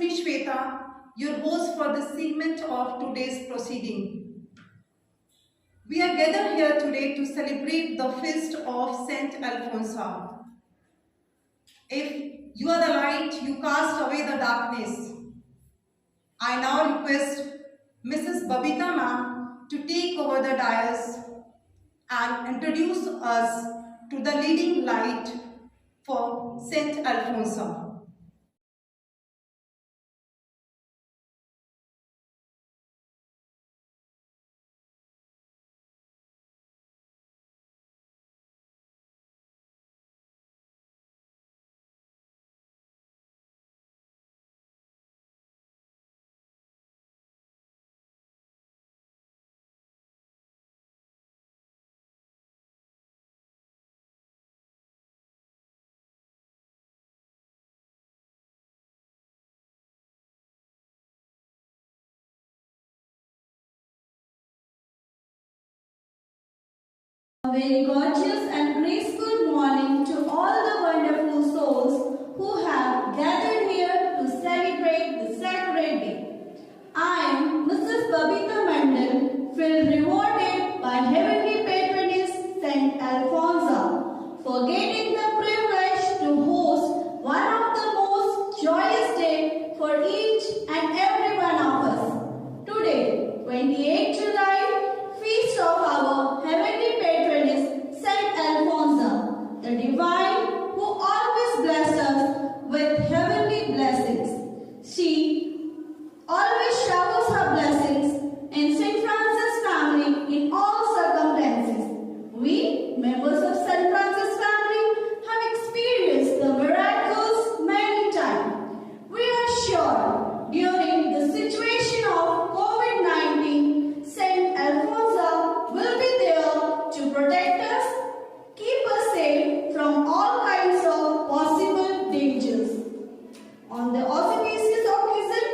me Shweta, your host for this segment of today's proceeding. We are gathered here today to celebrate the feast of Saint Alphonsa. If you are the light, you cast away the darkness. I now request Mrs. Babita ma'am to take over the dais and introduce us to the leading light for Saint Alphonsa. A very gorgeous and graceful morning to all the wonderful souls who have gathered here to celebrate the sacred day. I am Mrs. Babita Mandal, feel rewarded by Heavenly Patroness St. Alphonsa for getting the privilege to host one of the most joyous days for each and every one of us. Today, 28 July, feast of our Heavenly Patroness St. Alphonsa, the Divine who always blessed us with heavenly blessings. She always showers her blessings in St.Francis family in all circumstances. We, members of St.Francis family, have experienced the miracles many times. We are sure during the situation of COVID-19, St. Alphonsa will be there to protect us, keep us safe from all kinds of possible dangers. On the auspicious occasion,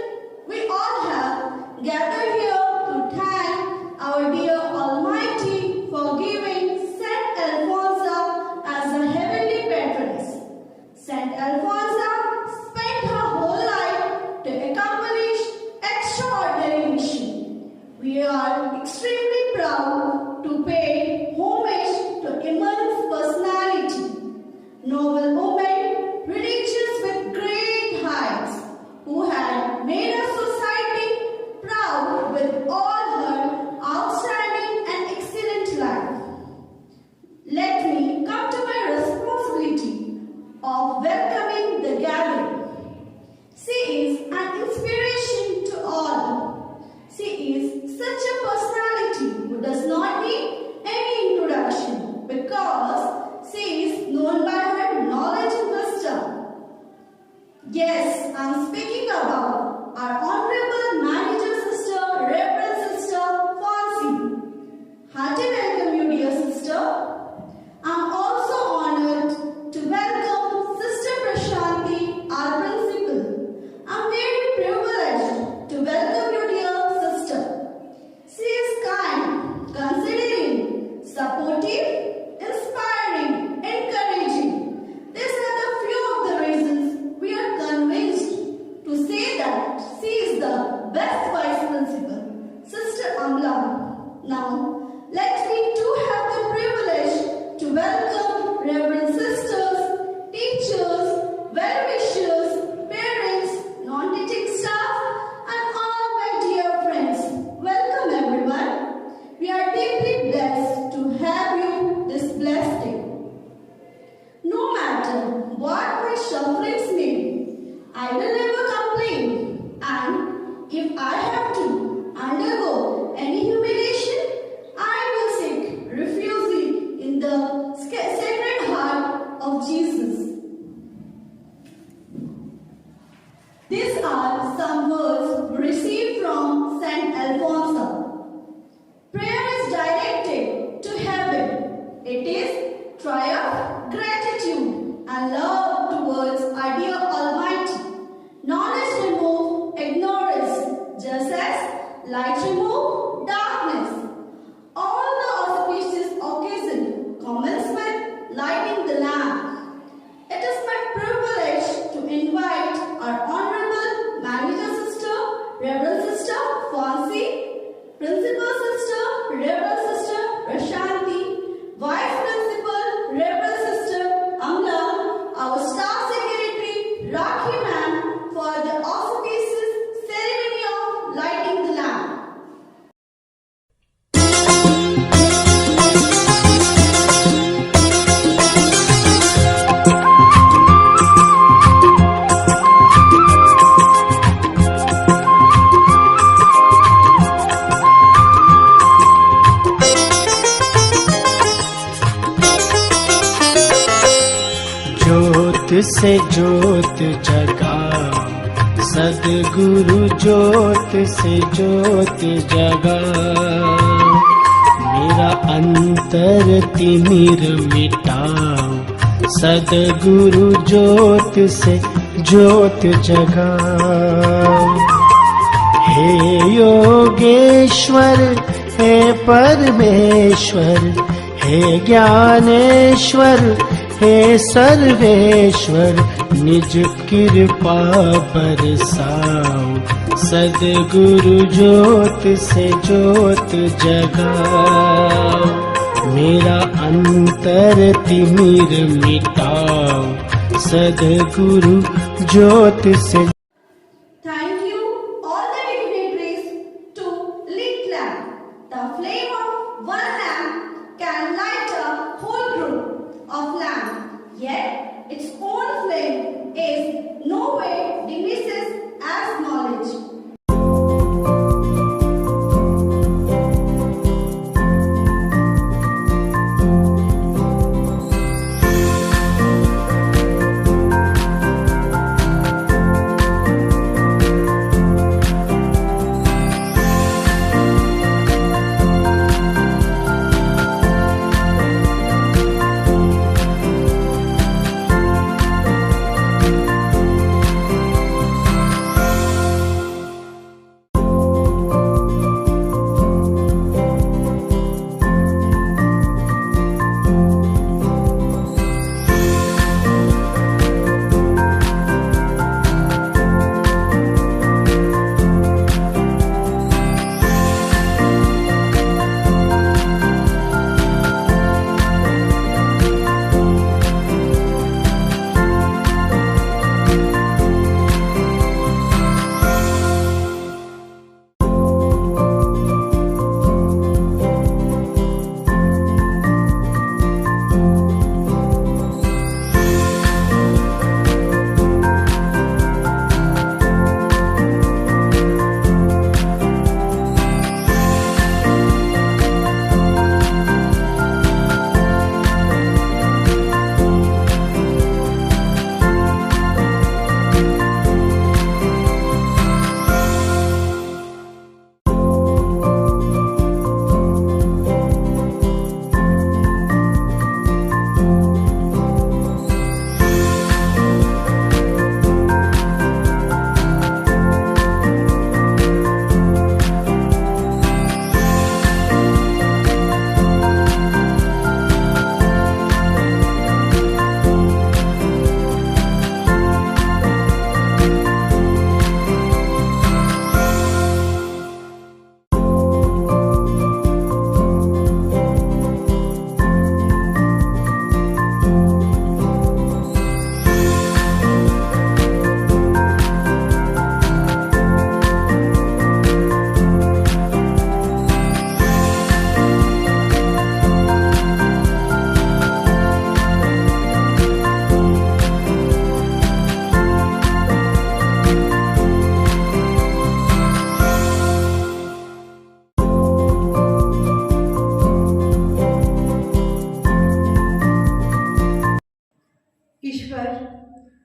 we all have gathered here to thank our dear Almighty for giving Saint Alphonsa as a heavenly patroness. Saint Alphonsa spent her whole life to accomplish extraordinary mission. We are extremely proud to pay homage to immense personality, noble woman, religious with great heights, who had made our society proud with all her outstanding and excellent life. Let me come to my responsibility of welcoming the gathering. She is an inspiration to all. She is such a personality who does not need any introduction because she is known by her knowledge and wisdom. Yes, I am speaking about our Honorable Manager Sister, Reverend Sister Fonsi. Hearty welcome you, dear sister. I am also honored to welcome Sister Prashanti, our principal. I am very privileged to welcome you, dear sister. She is kind, considering, supportive, inspiring, encouraging. These are the few of the reasons we are convinced to say that she is the best vice principal, Sister Amla. Now, let me too have the privilege to welcome Reverend Sisters, teachers, well-wishers, parents, non-teaching staff, and all my dear friends. Welcome everyone. We are deeply blessed to have you this blessed day. No matter what my sufferings may be, I will never complain. And if I have to undergo any humiliation, I will seek refuge in the sacred heart of Jesus. These are some words received from Saint Alphonsa. Prayer is directed to heaven. It is triumph, gratitude, and love towards our dear Almighty. Knowledge remove ignorance, just as light remove darkness. All the auspicious occasion commence with lighting the lamp. It is my privilege to invite our Honorable Manager Reverend Sister Fonsi, Principal Sister Reverend Sister Prashanti, Vice Principal Reverend Sister Amla, our Staff Secretary Rakhi Ma'am for the auspicious ceremony of lighting the lamp. ज्योत से ज्योत जगाओ, सद्गुरु ज्योत से ज्योत जगाओ। मेरा अंतर तिमिर मिटाओ, सद्गुरु ज्योत से ज्योत जगाओ। हे योगेश्वर, हे परमेश्वर, हे ज्ञानेश्वर, हे सर्वेश्वर, निज कृपा बरसाओ, सद्गुरु ज्योत से ज्योत जगाओ। मेरा अंतर तिमिर मिटाओ, सद्गुरु ज्योत से। Thank you, all the dignitaries, to lit lamp. The flame of one lamp can light a whole group of lamps, yet its own flame is no way diminishes as knowledge.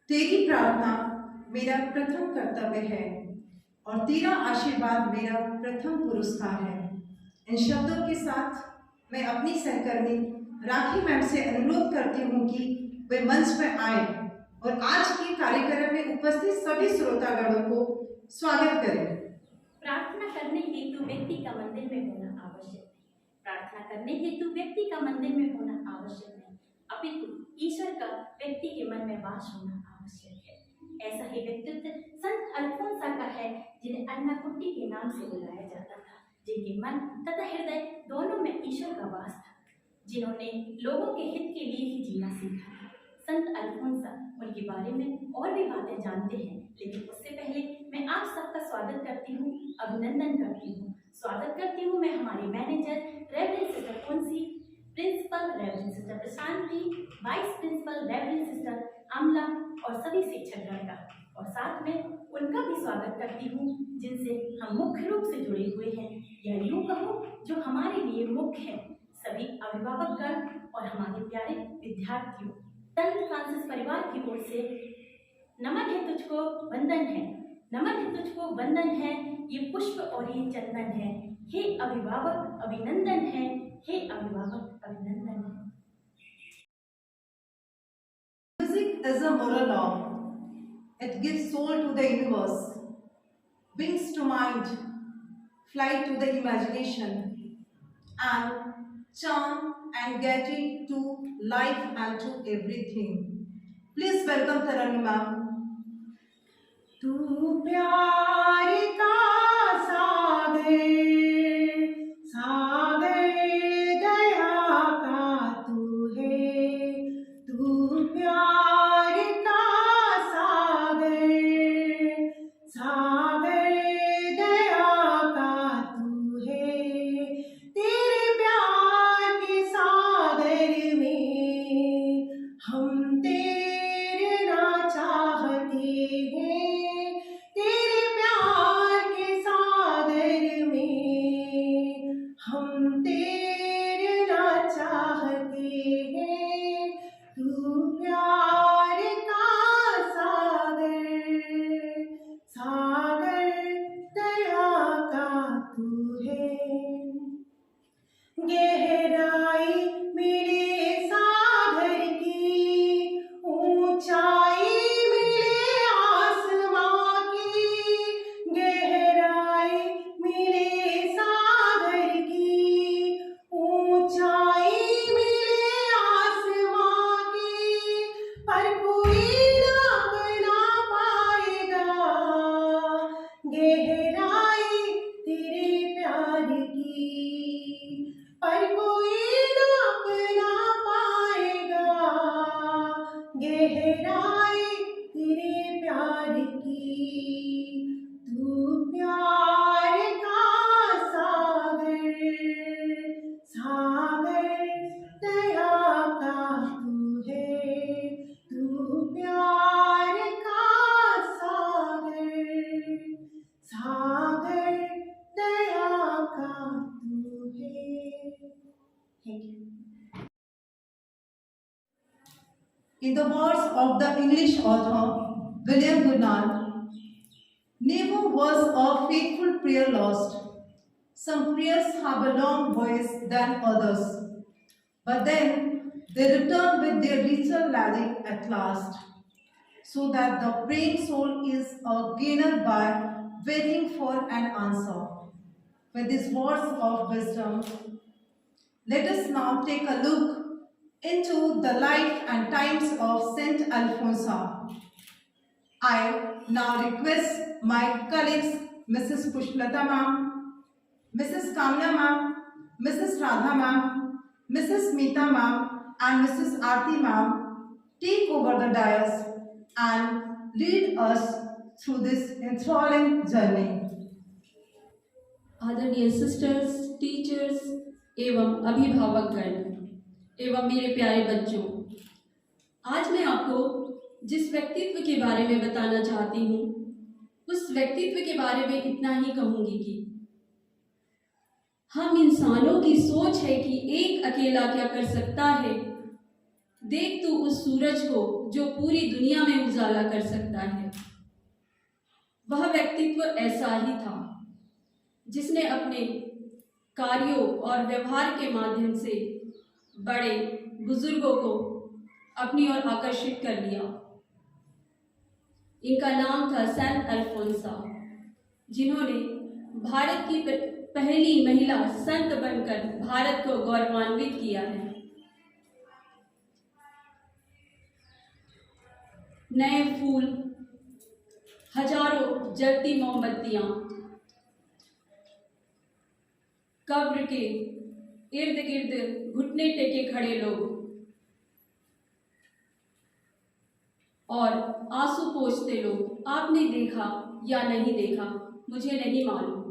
तेरी प्रार्थना मेरा प्रथम कर्तव्य है और तेरा आशीर्वाद मेरा प्रथम पुरस्कार है। इन शब्दों के साथ मैं अपनी सहकर्मी राखी मैम से अनुरोध करती हूँ कि वे मंच पर आए और आज के कार्यक्रम में उपस्थित सभी श्रोतागणों को स्वागत करें। प्रार्थना करने हेतु व्यक्ति का मंदिर में होना आवश्यक है। प्रार्थना करने हेतु व्यक्ति का मंदिर में होना आवश्यक है, अपितु ईश्वर का व्यक्ति के मन में वास होना आवश्यक है। ऐसा ही व्यक्तित्व संत अल्फोंसा का है, जिन्हें अन्नकुट्टी के नाम से बुलाया जाता था, जिनके मन तथा हृदय दोनों में ईश्वर का वास था, जिन्होंने लोगों के हित के लिए ही जीना सीखा। संत अल्फोंसा, उनके बारे में और भी बातें जानते हैं, लेकिन उससे पहले मैं आप सबका स्वागत करती हूँ, अभिनंदन करती हूँ। स्वागत करती हूँ मैं हमारे मैनेजर रेवरेंड सिस्टर कौंसी, principal reverend sister Prashanti, vice principal reverend sister Amala और सभी शिक्षकगण का, और साथ में उनका भी स्वागत करती हूँ जिनसे हम मुख्य रूप से जुड़े हुए हैं, या यूँ कहूँ जो हमारे लिए मुख्य है, सभी अभिभावकगण और हमारे प्यारे विद्यार्थियों। सेंट फ्रांसिस परिवार की ओर से नमन है तुझको वंदन है, नमन है तुझको वंदन है, ये पुष्प और ये चंदन है, हे अभिभावक अभिनंदन है, हे अभिभावक अभिनंदन है। Music is a moral law. It gives soul to the universe, wings to mind, flight to the imagination, and charm and gaiety to life and to everything. Please welcome Tarani ma'am. तू प्यार का सागर, सागर दया का तू है, तू प्यार का सागर, सागर दया का तू है। तेरे प्यार के सागर में हम तैरना चाहते हैं, तेरे प्यार के सागर में हम तैरना चाहते हैं। तू प्यार का सागर, सागर दया का तू है। गहराई मिले सागर की, ऊंचाई मिले आसमां की, गहराई मिले सागर की, ऊंचाई मिले आसमां की, पर कोई नाप ना पाएगा गहराई तेरे प्यार की, पर कोई नाप ना पाएगा गहराई तेरे प्यार की। तू प्यार का सागर, सागर दया का तू है, तू प्यार का सागर, सागर दया का तू है। Thank you. In the words of the English author William Gurnall, never was a faithful prayer lost. Some prayers have a long voice than others, but then they return with their richer lyric at last, so that the praying soul is a gainer by waiting for an answer. With these words of wisdom, let us now take a look into the life and times of Saint Alphonsa. I now request my colleagues, Mrs. Pushlata ma'am, Mrs. Kamna ma'am, Mrs. Radha ma'am, Mrs. Meeta ma'am, and Mrs. Aarti ma'am, take over the dais and lead us through this enthralling journey. आदरणीय sisters, teachers एवं अभिभावकगण एवं मेरे प्यारे बच्चों, आज मैं आपको जिस व्यक्तित्व के बारे में बताना चाहती हूँ, उस व्यक्तित्व के बारे में इतना ही कहूँगी कि हम इंसानों की सोच है कि एक अकेला क्या कर सकता है। देख तू उस सूरज को जो पूरी दुनिया में उजाला कर सकता है। वह व्यक्तित्व ऐसा ही था जिसने अपने कार्यों और व्यवहार के माध्यम से बड़े बुजुर्गों को अपनी ओर आकर्षित कर लिया। इनका नाम था सेंट अल्फोंसा, जिन्होंने भारत की पहली महिला संत बनकर भारत को गौरवान्वित किया है। नए फूल हजारों जलती मोमबत्तियां, कब्र के इर्द गिर्द घुटने टेके खड़े लोग और आंसू पोंछते लोग। आपने देखा या नहीं देखा मुझे नहीं मालूम,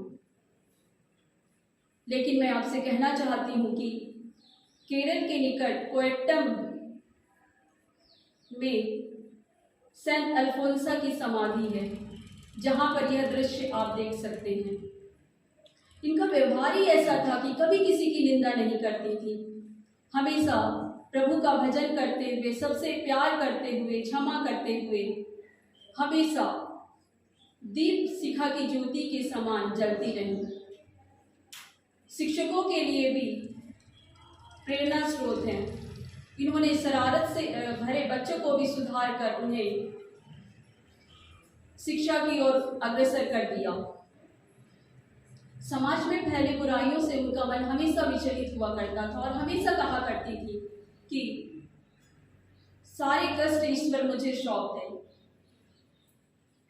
लेकिन मैं आपसे कहना चाहती हूँ कि केरल के निकट कोट्टयम में सेंट अल्फोंसा की समाधि है, जहाँ पर यह दृश्य आप देख सकते हैं। इनका व्यवहार ही ऐसा था कि कभी किसी की निंदा नहीं करती थी, हमेशा प्रभु का भजन करते हुए, सबसे प्यार करते हुए, क्षमा करते हुए, हमेशा दीप शिखा की ज्योति के समान जलती रही। शिक्षकों के लिए भी प्रेरणा स्रोत हैं। इन्होंने शरारत से भरे बच्चों को भी सुधार कर उन्हें शिक्षा की ओर अग्रसर कर दिया। समाज में फैले बुराइयों से उनका मन हमेशा विचलित हुआ करता था और हमेशा कहा करती थी कि सारे कष्ट ईश्वर मुझे सौंप दें।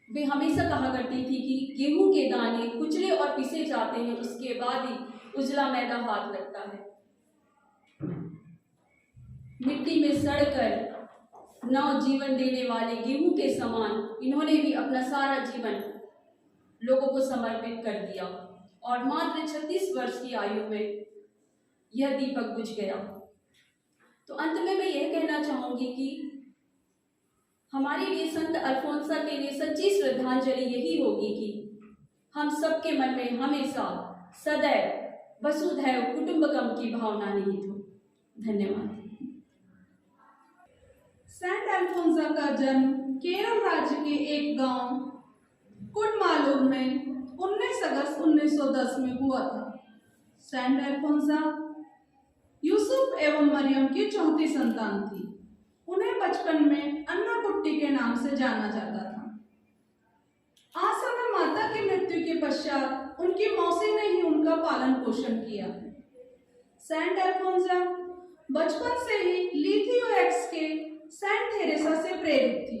वे हमेशा कहा करती थी कि गेहूं के दाने कुचले और पिसे जाते हैं, उसके बाद ही उजला मैदा हाथ लगता है। मिट्टी में सड़कर नव जीवन देने वाले गेहूं के समान इन्होंने भी अपना सारा जीवन लोगों को समर्पित कर दिया और मात्र 36 वर्ष की आयु में यह दीपक बुझ गया। तो अंत में मैं यह कहना चाहूंगी कि हमारे लिए संत अल्फोंसा के लिए सच्ची श्रद्धांजलि यही होगी कि हम सबके मन में हमेशा सदैव वसुधैव कुटुंबकम की भावना निहित हो। धन्यवाद। सेंट अल्फोंसा का जन्म केरल राज्य के एक गांव कुडमालूर में 19 अगस्त 1910 में हुआ था। सेंट अल्फोंसा यूसुफ एवं मरियम की चौथी संतान थी। उन्हें बचपन में अन्ना कुट्टी के नाम से जाना जाता था। आशा में माता की मृत्यु के पश्चात उनकी मौसी ने ही उनका पालन पोषण किया। सेंट अल्फोंसा बचपन से ही लिथियो-एक्स के सेंट थेरेसा से प्रेरित थी।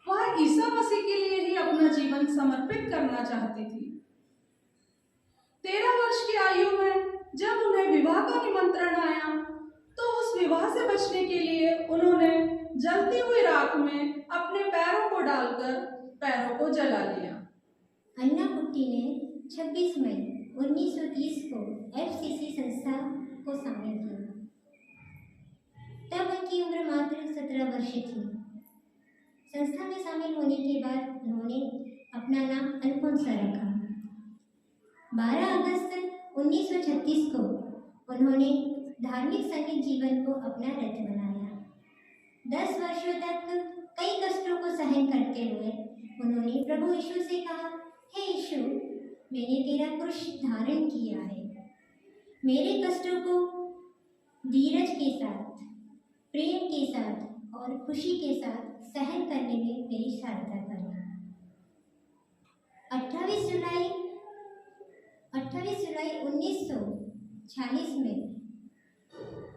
वह ईसा मसीह के लिए ही अपना जीवन समर्पित करना चाहती थी। 13 वर्ष की आयु में जब उन्हें विवाह का निमंत्रण आया तो उस विवाह से बचने के लिए उन्होंने जलती हुई राख में अपने पैरों को डालकर पैरों को जला लिया। अन्ना कुट्टी ने 26 मई 1930 को FCC संस्था को शामिल किया। तब उनकी उम्र मात्र 17 वर्ष थी। संस्था में शामिल होने के बाद उन्होंने अपना नाम अल्फोंसा रखा। 12 अगस्त 1936 को उन्होंने धार्मिक संगीत जीवन को अपना रथ बनाया। 10 वर्षों तक कई कष्टों को सहन करते हुए उन्होंने प्रभु यीशु से कहा, हे यीशु, मैंने तेरा क्रूस धारण किया है। मेरे कष्टों को धीरज के साथ, प्रेम के साथ और खुशी के साथ सहन करने में मेरी सहायता करें। 28 जुलाई 1946 में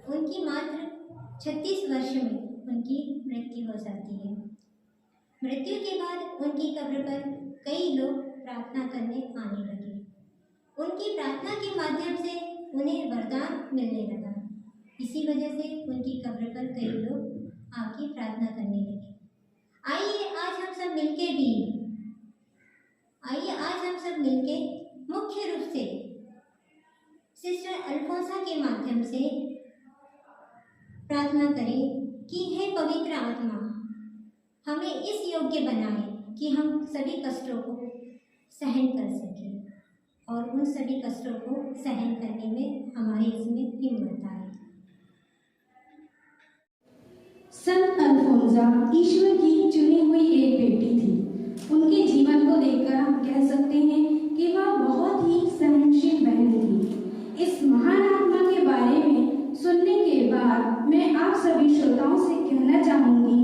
उनकी मात्र 36 वर्ष में उनकी मृत्यु हो जाती है। मृत्यु के बाद उनकी कब्र पर कई लोग प्रार्थना करने आने लगे। उनकी प्रार्थना के माध्यम से उन्हें वरदान मिलने लगा। इसी वजह से उनकी कब्र पर कई लोग आके प्रार्थना करने लगे। आइए आज हम सब मिलके मुख्य रूप से सिस्टर अल्फोंसा के माध्यम से प्रार्थना करें कि हे पवित्र आत्मा, हमें इस योग्य बनाए कि हम सभी कष्टों को सहन कर सकें और उन सभी कष्टों को सहन करने में हमारे इसमें हिम्मत आए। संत अल्फोंसा ईश्वर की चुनी हुई एक बेटी थी। उनके जीवन को देखकर हम कह सकते हैं कि वह बहुत ही सहनशील बहन थी। इस महान आत्मा के बारे में सुनने के बाद मैं आप सभी श्रोताओं से कहना चाहूंगी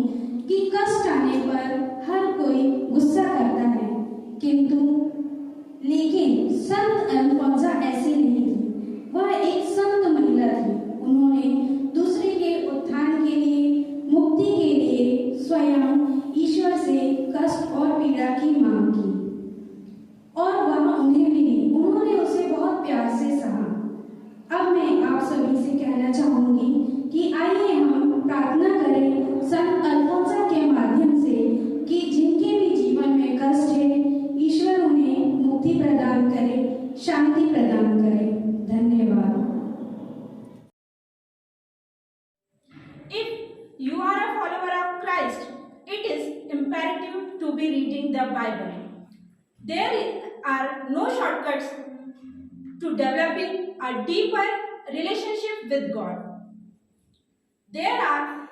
कि कष्ट आने पर हर कोई गुस्सा करता है, लेकिन संत अल्फोंसा ऐसी नहीं थी। वह एक संत महिला थी। उन्होंने दूसरे के उत्थान के लिए, मुक्ति के लिए स्वयं ईश्वर से कष्ट और पीड़ा की There are no shortcuts to developing a deeper relationship with God. There are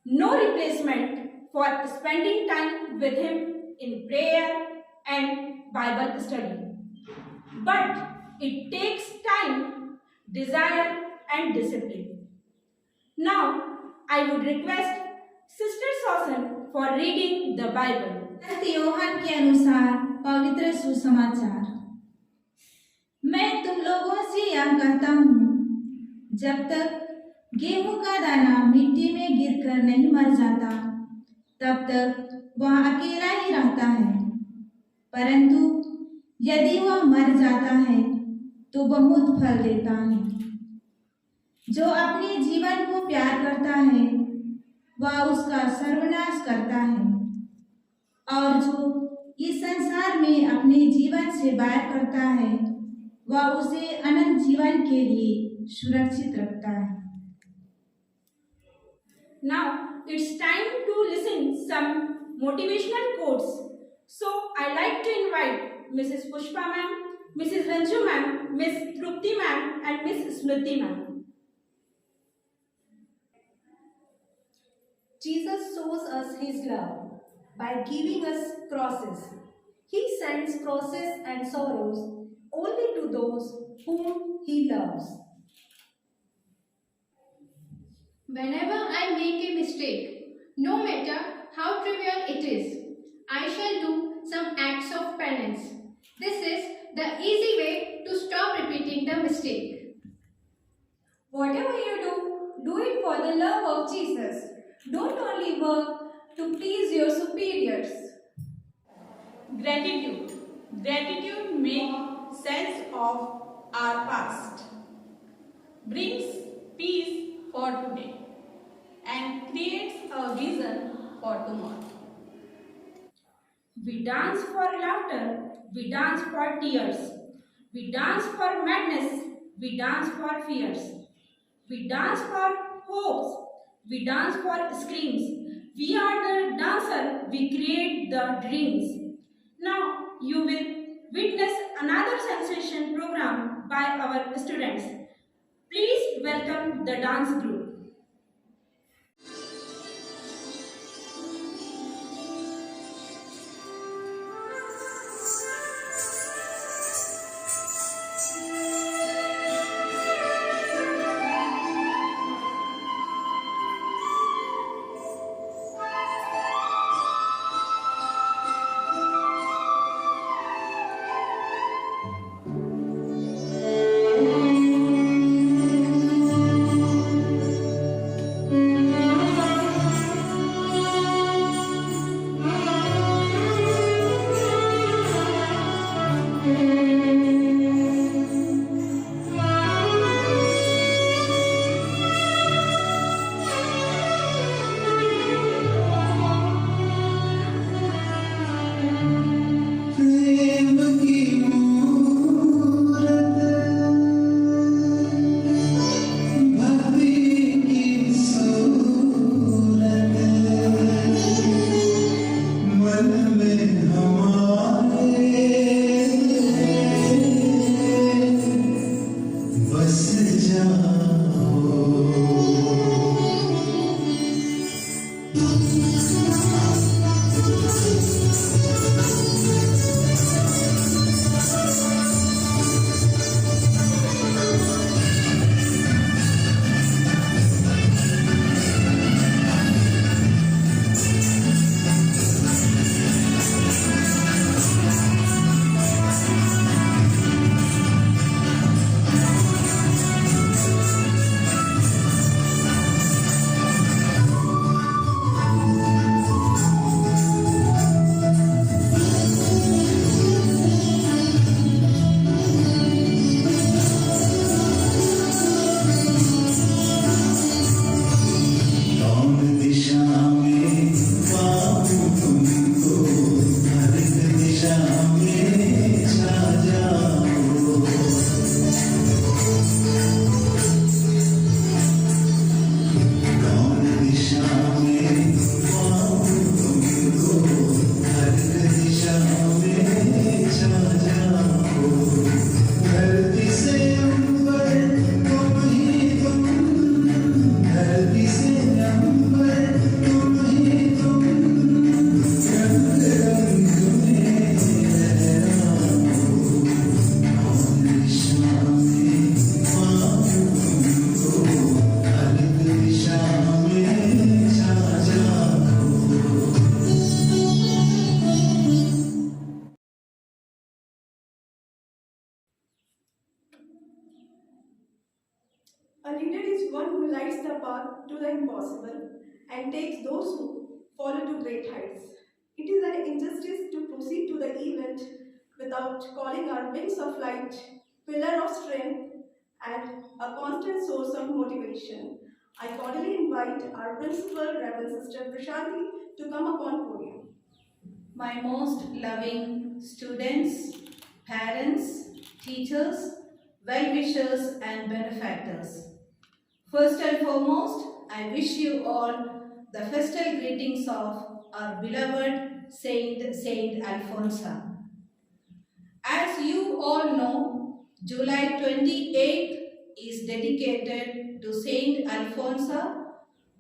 no replacement for spending time with Him in prayer and Bible study. But it takes time, desire, and discipline. Now, I would request Sister Susan for reading the Bible. यूहन्ना के अनुसार पवित्र सुसमाचार। मैं तुम लोगों से यह कहता हूँ, जब तक गेहूं का दाना मिट्टी में गिरकर नहीं मर जाता, तब तक वह अकेला ही रहता है। परंतु यदि वह मर जाता है, तो बहुत फल देता है। जो अपने जीवन को प्यार करता है, वह उसका सर्वनाश करता है, और जो इस संसार में अपने जीवन से बैर करता है, वह उसे अनंत जीवन के लिए सुरक्षित रखता है। Now it's time to listen some motivational quotes. So I like to invite Mrs. Pushpa ma'am, Mrs. Ranju ma'am, Miss Trupti ma'am, and Miss Smriti ma'am. Jesus shows us His love by giving us crosses. He sends crosses and sorrows only to those whom He loves. Whenever I make a mistake, no matter how trivial it is, I shall do some acts of penance. This is the easy way to stop repeating the mistake. Whatever you do it for the love of Jesus. Don't only work to please your superiors. Gratitude. Gratitude makes sense of our past, brings peace for today, and creates a vision for tomorrow. We dance for laughter, we dance for tears, we dance for madness, we dance for fears, we dance for hopes, we dance for screams. We are the dancer, we create the dreams. Now you will witness another sensation program by our students. Please welcome the dance group. A leader is one who lights the path to the impossible and takes those who follow to great heights. It is an injustice to proceed to the event without calling our wings of light, pillar of strength, and a constant source of motivation. I cordially invite our principal, Reverend Sister Prashanti, to come upon podium. My most loving students, parents, teachers, well-wishers and benefactors. First and foremost, I wish you all the festal greetings of our beloved Saint Alphonsa. As you all know, July 28th is dedicated to Saint Alphonsa,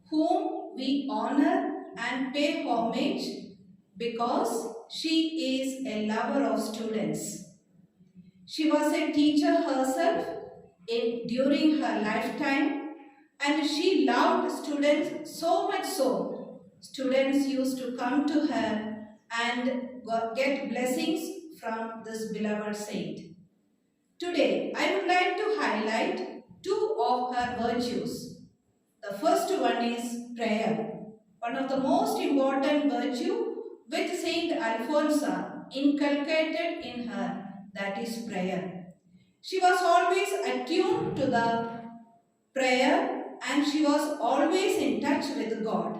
whom we honor and pay homage because she is a lover of students. She was a teacher herself during her lifetime, and she loved students so much so. Students used to come to her and get blessings from this beloved saint. Today, I would like to highlight two of her virtues. The first one is prayer, one of the most important virtue which Saint Alphonsa inculcated in her, that is prayer. She was always attuned to the prayer and she was always in touch with God.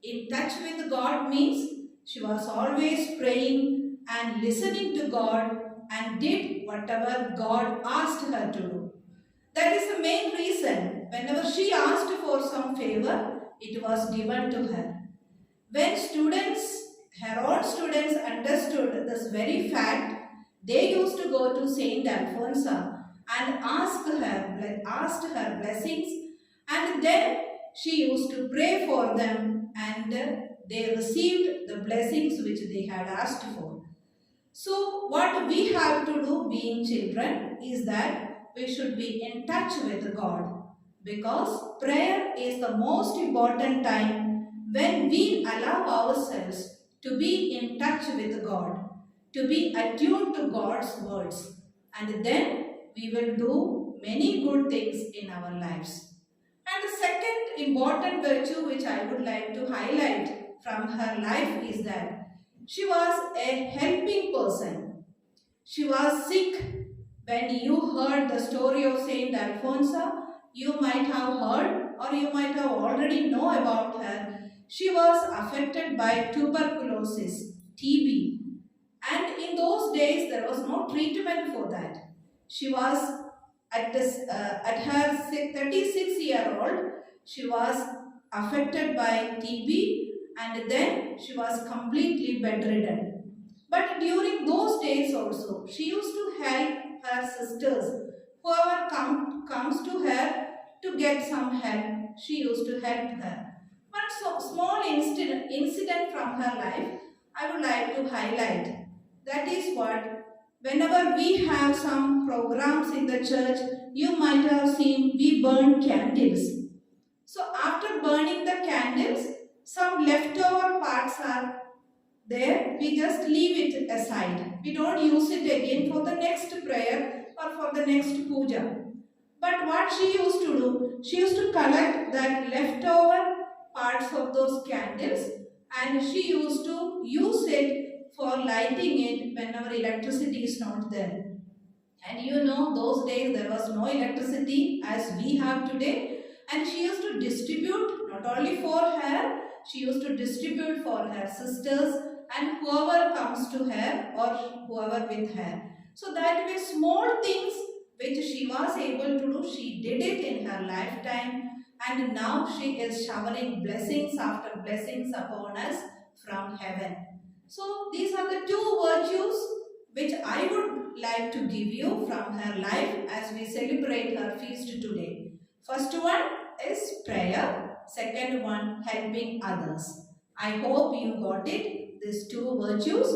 In touch with God means she was always praying and listening to God and did whatever God asked her to do. That is the main reason whenever she asked for some favor, it was given to her. When her own students understood this very fact, they used to go to Saint Alphonsa and asked her blessings, and then she used to pray for them and they received the blessings which they had asked for. So what we have to do being children is that we should be in touch with God, because prayer is the most important time when we allow ourselves to be in touch with God, to be attuned to God's words, and then we will do many good things in our lives. And the second important virtue which I would like to highlight from her life is that she was a helping person. She was sick. When you heard the story of Saint Alphonsa, you might have heard or you might have already know about her. She was affected by tuberculosis, TB. And in those days, there was no treatment for that. She was at her 36-year-old, she was affected by TB and then she was completely bedridden. But during those days also, she used to help her sisters. Whoever comes to her to get some help, she used to help her. One small incident from her life I would like to highlight. That is what, whenever we have some programs in the church, you might have seen we burn candles. So after burning the candles, some leftover parts are there. We just leave it aside. We don't use it again for the next prayer or for the next puja. But what she used to do, she used to collect that leftover parts of those candles and she used to use it for lighting it whenever electricity is not there. And you know, those days there was no electricity as we have today, and she used to distribute not only for her, she used to distribute for her sisters and whoever comes to her or whoever with her. So that way small things which she was able to do, she did it in her lifetime, and now she is showering blessings after blessings upon us from heaven. So these are the two virtues which I would like to give you from her life as we celebrate her feast today. First one is prayer, second one helping others. I hope you got it, these two virtues,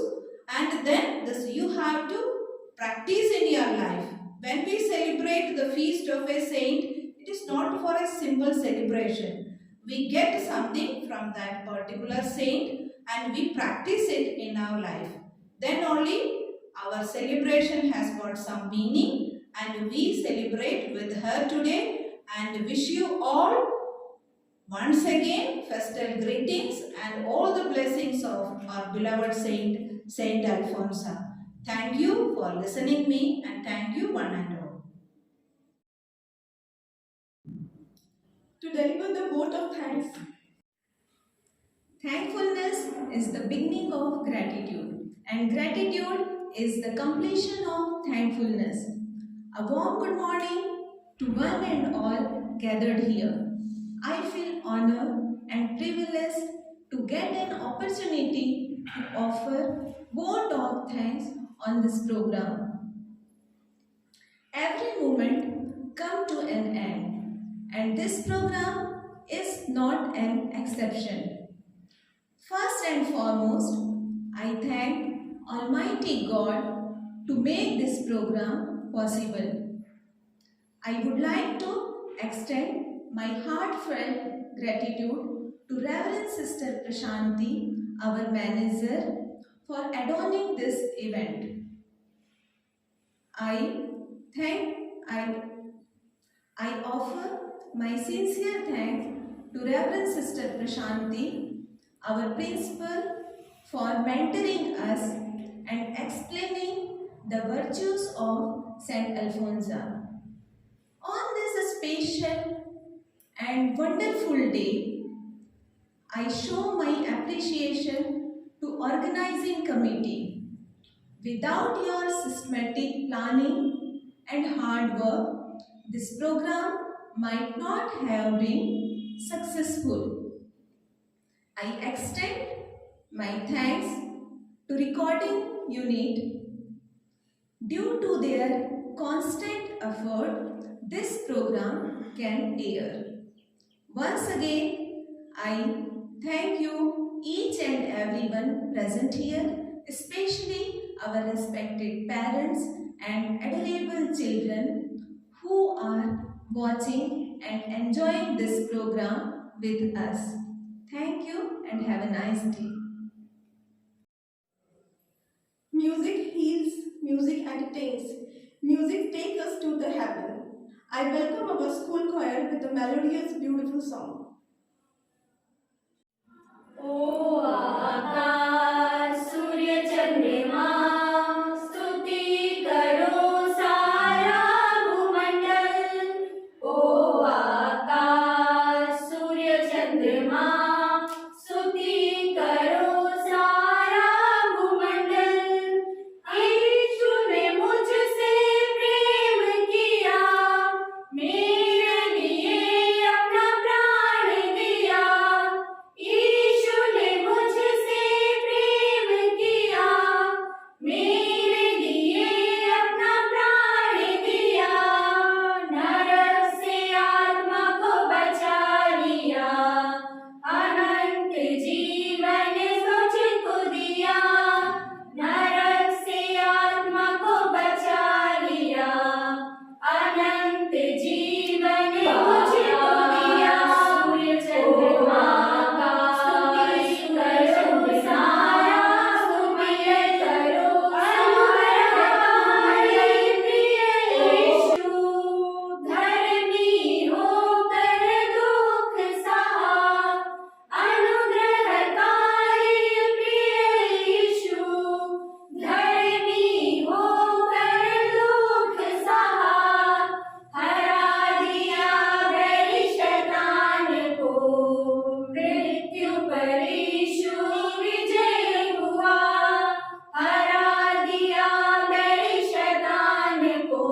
and then this you have to practice in your life. When we celebrate the feast of a saint, it is not for a simple celebration. We get something from that particular saint and we practice it in our life. Then only our celebration has got some meaning and we celebrate with her today and wish you all once again festal greetings and all the blessings of our beloved Saint Alphonsa. Thank you for listening me and thank you one and all. To deliver the vote of thanks. Thankfulness is the beginning of gratitude, and gratitude is the completion of thankfulness. A warm good morning to one and all gathered here. I feel honored and privileged to get an opportunity to offer vote of thanks on this program. Every moment comes to an end, and this program is not an exception. First and foremost, I thank Almighty God to make this program possible. I would like to extend my heartfelt gratitude to Reverend Sister Prashanti, our manager, for adorning this event. I offer my sincere thanks to Reverend Sister Prashanti, our principal, for mentoring us and explaining the virtues of St. Alphonsa. On this special and wonderful day, I show my appreciation to organizing committee. Without your systematic planning and hard work, this program might not have been successful. I extend my thanks to recording unit. Due to their constant effort, this program can air. Once again, I thank you each and everyone present here, especially our respected parents and adorable children who are watching and enjoying this program with us. Thank you and have a nice day. Music heals, music entertains, music takes us to the heaven. I welcome our school choir with a melodious, beautiful song. ओ आकाश सूर्य चंद्रमा स्तुति करो सारा भूमंडल ओ आकाश सूर्य चंद्रमा स्तुति करो सारा भूमंडल यीशु ने मुझसे प्रेम किया मेरे लिए अपना प्राण दिया यीशु ने मुझसे प्रेम किया मेरे लिए अपना प्राण दिया नरक से आत्मा को बचा लिया अनंत जीवन मुझको दिया नरक से आत्मा को बचा लिया अनंत जीवन मुझको दिया सूर्य चंद्रमा स्तुति करो सारा स्तुति करो हमारे प्रिय यीशु धर्मी होकर दुख सहा अनुग्रहकारी प्रिय यीशु धर्मी होकर दुख सहा हरा दिया बैरी शैतान को मृत्यु पर यीशु विजय हुआ हरा दिया बैरी शैतान को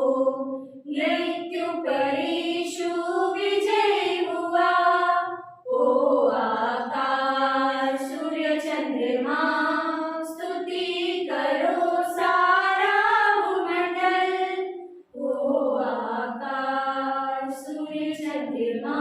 मृत्यु पर यीशु विजय हुआ ओ आकाश सूर्य चंद्रमा स्तुति करो सारा भूमंडल ओ आकाश सूर्य चंद्रमा